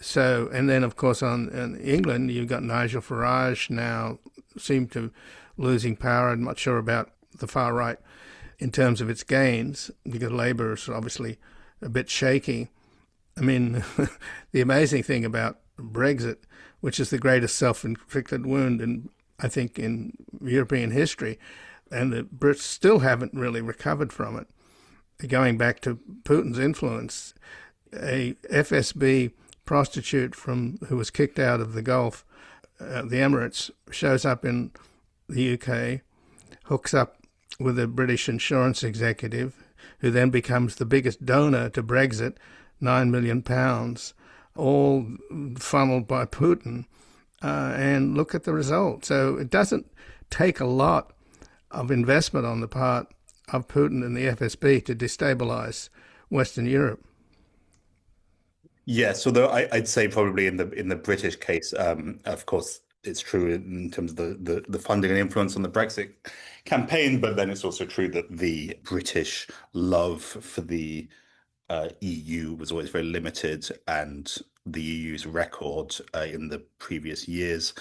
[SPEAKER 1] So, and then, of course, in England, you've got Nigel Farage now seem to losing power. I'm not sure about the far right in terms of its gains, because Labour is obviously a bit shaky. I mean, the amazing thing about Brexit, which is the greatest self-inflicted wound I think in European history, and the Brits still haven't really recovered from it. Going back to Putin's influence, a FSB prostitute who was kicked out of the Gulf, the Emirates, shows up in the UK, hooks up with a British insurance executive, who then becomes the biggest donor to Brexit, £9 million, all funneled by Putin, and look at the result. So it doesn't take a lot of investment on the part of Putin and the FSB to destabilize Western Europe.
[SPEAKER 5] Yes, although I'd say probably in the British case, of course, it's true in terms of the funding and influence on the Brexit campaign, but then it's also true that the British love for the EU was always very limited, and the EU's record in the previous years,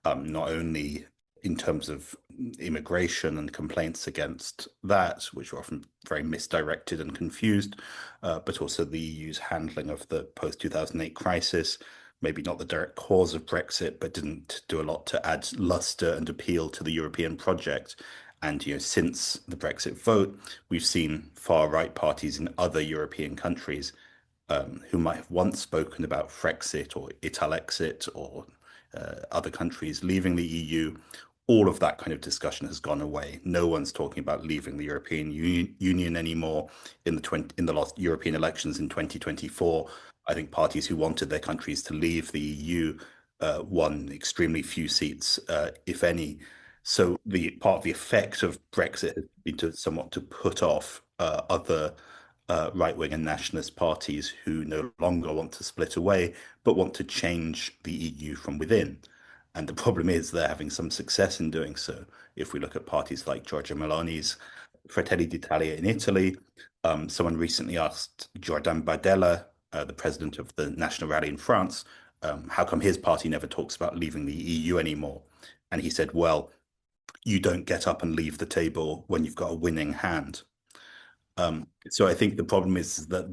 [SPEAKER 5] not only in terms of immigration and complaints against that, which were often very misdirected and confused, but also the EU's handling of the post-2008 crisis, maybe not the direct cause of Brexit, but didn't do a lot to add luster and appeal to the European project. And since the Brexit vote, we've seen far-right parties in other European countries who might have once spoken about Frexit or Italexit or other countries leaving the EU. All of that kind of discussion has gone away. No one's talking about leaving the European Union anymore. In the last European elections in 2024, I think parties who wanted their countries to leave the EU won extremely few seats, if any. So the part of the effect of Brexit has been somewhat to put off other right-wing and nationalist parties who no longer want to split away, but want to change the EU from within. And the problem is they're having some success in doing so. If we look at parties like Giorgia Meloni's Fratelli d'Italia in Italy, someone recently asked Jordan Bardella, the president of the National Rally in France, how come his party never talks about leaving the EU anymore? And he said, well, you don't get up and leave the table when you've got a winning hand. So I think the problem is that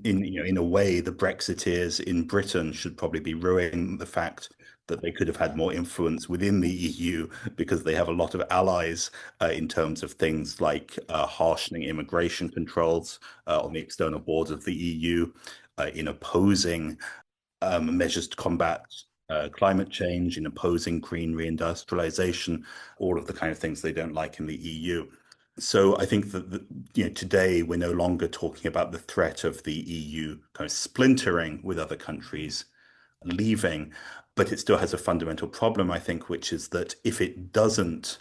[SPEAKER 5] in a way, the Brexiteers in Britain should probably be ruining the fact that they could have had more influence within the EU because they have a lot of allies in terms of things like harshening immigration controls on the external borders of the EU, in opposing measures to combat climate change, in opposing green reindustrialization, all of the kind of things they don't like in the EU. So I think that today we're no longer talking about the threat of the EU kind of splintering with other countries, leaving, but it still has a fundamental problem, I think, which is that if it doesn't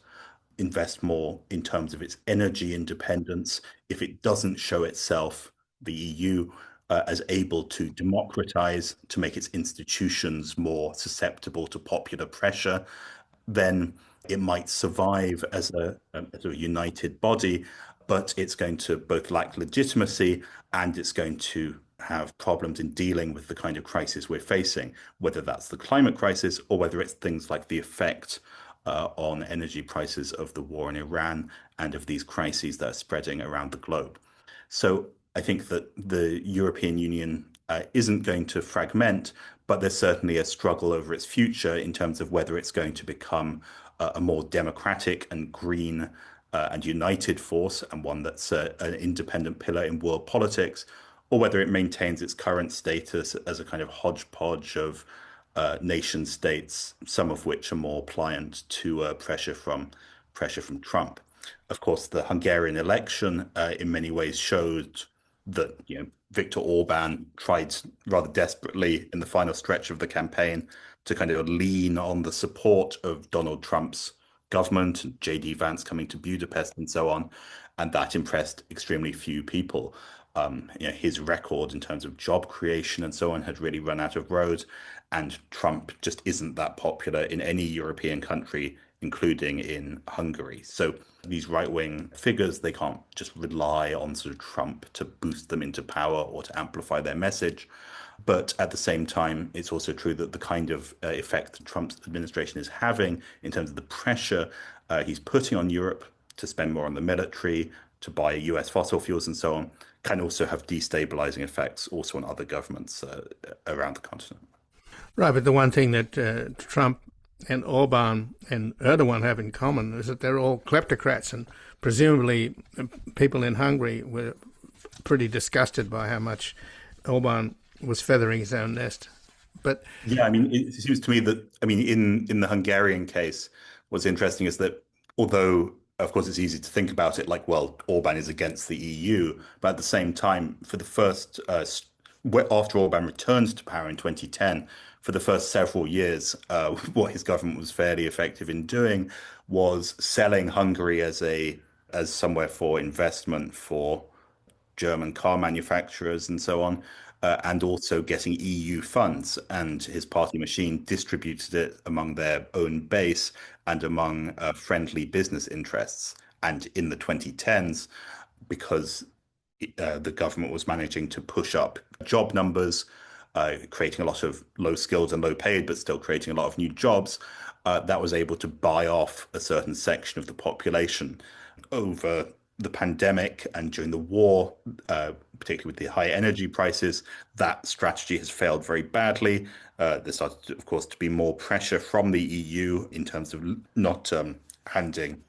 [SPEAKER 5] invest more in terms of its energy independence, if it doesn't show itself, the EU, as able to democratize, to make its institutions more susceptible to popular pressure, then it might survive as a united body, but it's going to both lack legitimacy and it's going to have problems in dealing with the kind of crisis we're facing, whether that's the climate crisis or whether it's things like the effect on energy prices of the war in Iran and of these crises that are spreading around the globe. So I think that the European Union isn't going to fragment, but there's certainly a struggle over its future in terms of whether it's going to become a more democratic and green and united force, and one that's an independent pillar in world politics, or whether it maintains its current status as a kind of hodgepodge of nation states, some of which are more pliant to pressure from Trump. Of course, the Hungarian election in many ways showed that Viktor Orban tried rather desperately in the final stretch of the campaign to kind of lean on the support of Donald Trump's government, J.D. Vance coming to Budapest and so on, and that impressed extremely few people. His record in terms of job creation and so on had really run out of road, and Trump just isn't that popular in any European country, including in Hungary. So these right-wing figures, they can't just rely on sort of Trump to boost them into power or to amplify their message. But at the same time, it's also true that the kind of effect that Trump's administration is having in terms of the pressure he's putting on Europe to spend more on the military, to buy US fossil fuels and so on, can also have destabilizing effects also on other governments around the continent.
[SPEAKER 1] Right, but the one thing that Trump and Orban and Erdogan have in common is that they're all kleptocrats, and presumably people in Hungary were pretty disgusted by how much Orban was feathering his own nest. But
[SPEAKER 5] yeah, I mean, it seems to me that, in the Hungarian case, what's interesting is that although, of course, it's easy to think about it like, well, Orban is against the EU, but at the same time, for the first, after Orban returned to power in 2010, for the first several years, what his government was fairly effective in doing was selling Hungary as somewhere for investment for German car manufacturers and so on, and also getting EU funds. And his party machine distributed it among their own base and among friendly business interests. And in the 2010s, because the government was managing to push up job numbers, creating a lot of low skilled and low paid, but still creating a lot of new jobs, that was able to buy off a certain section of the population. Over the pandemic and during the war, particularly with the high energy prices, that strategy has failed very badly. There started, of course, to be more pressure from the EU in terms of not handing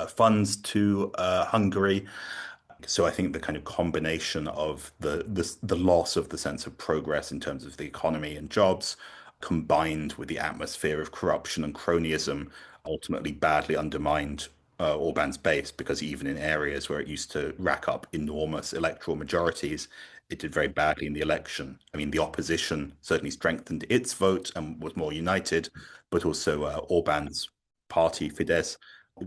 [SPEAKER 5] funds to Hungary. So I think the kind of combination of the loss of the sense of progress in terms of the economy and jobs, combined with the atmosphere of corruption and cronyism, ultimately badly undermined Orban's base, because even in areas where it used to rack up enormous electoral majorities, it did very badly in the election. I mean, the opposition certainly strengthened its vote and was more united, but also Orban's party, Fidesz,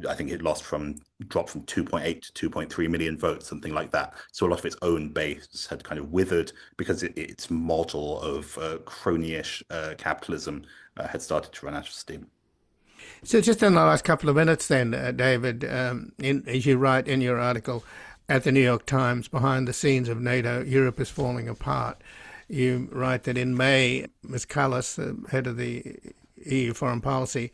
[SPEAKER 5] I think it dropped from 2.8 to 2.3 million votes, something like that. So a lot of its own base had kind of withered because its model of crony-ish capitalism had started to run out of steam.
[SPEAKER 1] So just in the last couple of minutes then, David, as you write in your article at the New York Times, behind the scenes of NATO, Europe is falling apart. You write that in May, Ms. Callas, the head of the EU foreign policy,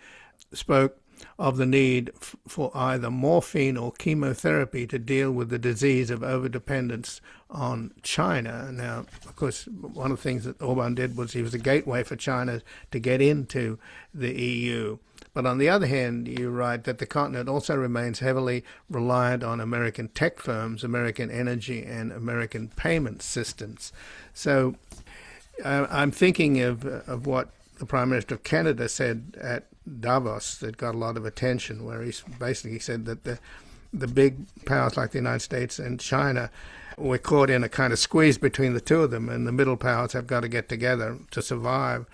[SPEAKER 1] spoke of the need for either morphine or chemotherapy to deal with the disease of overdependence on China. Now, of course, one of the things that Orban did was he was a gateway for China to get into the EU. But on the other hand, you write that the continent also remains heavily reliant on American tech firms, American energy, and American payment systems. So I'm thinking of what the Prime Minister of Canada said at Davos that got a lot of attention, where he basically said that the big powers like the United States and China were caught in a kind of squeeze between the two of them, and the middle powers have got to get together to survive.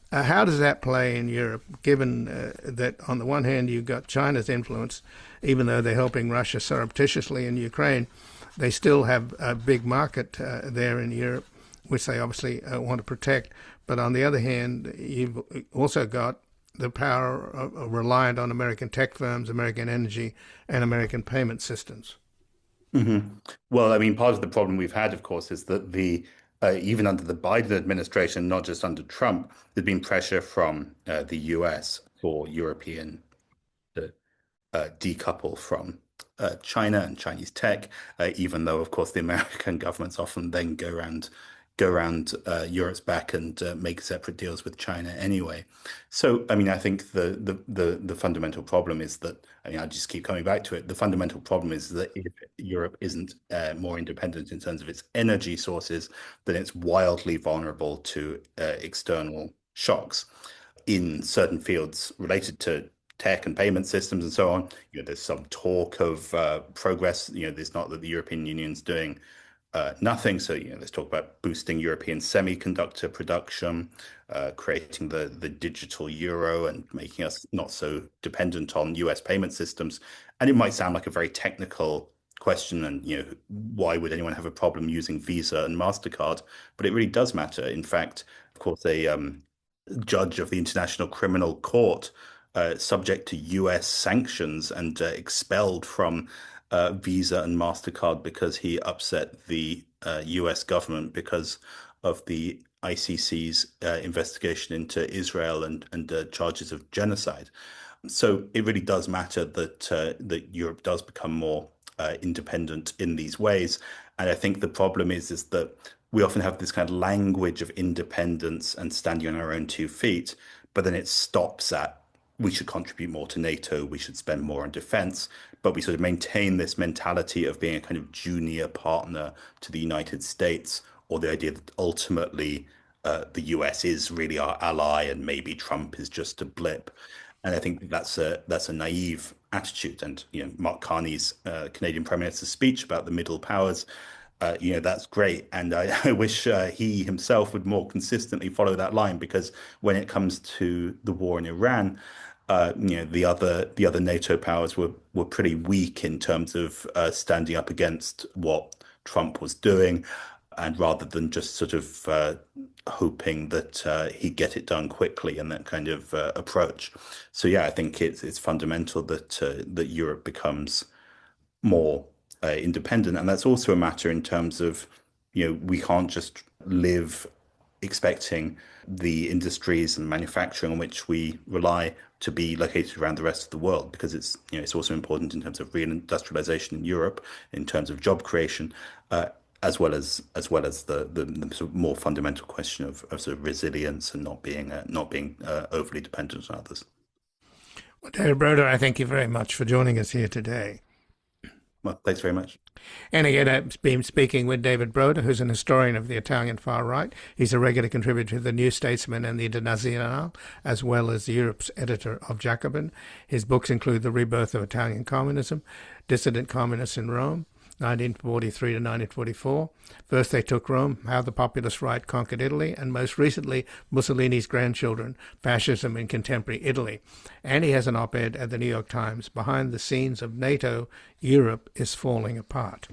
[SPEAKER 1] How does that play in Europe, given that on the one hand you've got China's influence, even though they're helping Russia surreptitiously in Ukraine, they still have a big market there in Europe, which they obviously want to protect. But on the other hand, you've also got the power of reliant on American tech firms, American energy, and American payment systems.
[SPEAKER 5] Mm-hmm. Well, I mean, part of the problem we've had, of course, is that even under the Biden administration, not just under Trump, there's been pressure from the US for European to decouple from China and Chinese tech, even though, of course, the American governments often then go around Europe's back and make separate deals with China anyway. So, I mean, I think the fundamental problem is that, I mean, I just keep coming back to it. The fundamental problem is that if Europe isn't more independent in terms of its energy sources, then it's wildly vulnerable to external shocks in certain fields related to tech and payment systems and so on. There's some talk of progress. There's not that the European Union's doing nothing. So, let's talk about boosting European semiconductor production, creating the digital euro and making us not so dependent on US payment systems. And it might sound like a very technical question, and why would anyone have a problem using Visa and MasterCard? But it really does matter. In fact, of course, a judge of the International Criminal Court, subject to US sanctions and expelled from Visa and MasterCard because he upset the US government because of the ICC's investigation into Israel and charges of genocide. So it really does matter that Europe does become more independent in these ways. And I think the problem is that we often have this kind of language of independence and standing on our own 2 feet, but then it stops at we should contribute more to NATO, we should spend more on defense, but we sort of maintain this mentality of being a kind of junior partner to the United States, or the idea that ultimately the US is really our ally and maybe Trump is just a blip. And I think that's a naive attitude. And Mark Carney's Canadian Prime Minister's speech about the middle powers, that's great. And I wish he himself would more consistently follow that line, because when it comes to the war in Iran, the other NATO powers were pretty weak in terms of standing up against what Trump was doing, and rather than just sort of hoping that he'd get it done quickly and that kind of approach. So yeah, I think it's fundamental that Europe becomes more independent, and that's also a matter in terms of we can't just live expecting the industries and manufacturing on which we rely to be located around the rest of the world, because it's also important in terms of reindustrialization in Europe, in terms of job creation, as well as the sort of more fundamental question of sort of resilience and not being overly dependent on others.
[SPEAKER 1] Well, David Broder, I thank you very much for joining us here today.
[SPEAKER 5] Well, thanks very much.
[SPEAKER 1] And again, I've been speaking with David Broder, who's an historian of the Italian far right. He's a regular contributor to the New Statesman and the Internazionale, as well as Europe's editor of Jacobin. His books include The Rebirth of Italian Communism, Dissident Communists in Rome, 1943 to 1944, First They Took Rome, How the Populist Right Conquered Italy, and most recently, Mussolini's Grandchildren, Fascism in Contemporary Italy. And he has an op-ed at the New York Times, Behind the Scenes of NATO, Europe is Falling Apart.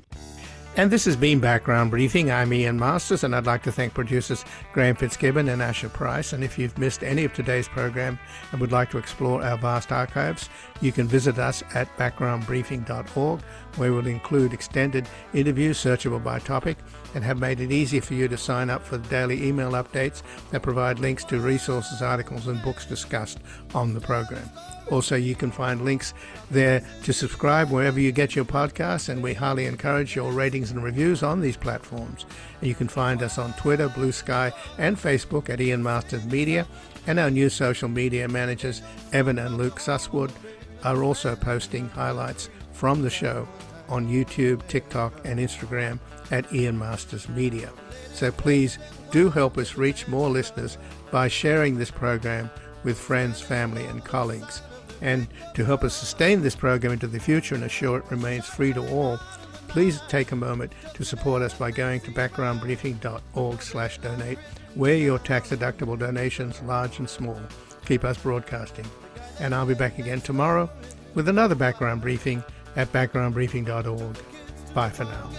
[SPEAKER 1] And this has been Background Briefing. I'm Ian Masters, and I'd like to thank producers Graham Fitzgibbon and Asher Price. And if you've missed any of today's program and would like to explore our vast archives, you can visit us at backgroundbriefing.org, where we'll include extended interviews searchable by topic and have made it easy for you to sign up for the daily email updates that provide links to resources, articles, and books discussed on the program. Also, you can find links there to subscribe wherever you get your podcasts, and we highly encourage your ratings and reviews on these platforms. And you can find us on Twitter, Blue Sky, and Facebook at Ian Masters Media, and our new social media managers, Evan and Luke Susswood, are also posting highlights from the show on YouTube, TikTok, and Instagram at Ian Masters Media. So please do help us reach more listeners by sharing this program with friends, family, and colleagues. And to help us sustain this program into the future and assure it remains free to all, please take a moment to support us by going to backgroundbriefing.org/donate, where your tax-deductible donations, large and small, keep us broadcasting. And I'll be back again tomorrow with another Background Briefing at backgroundbriefing.org. Bye for now.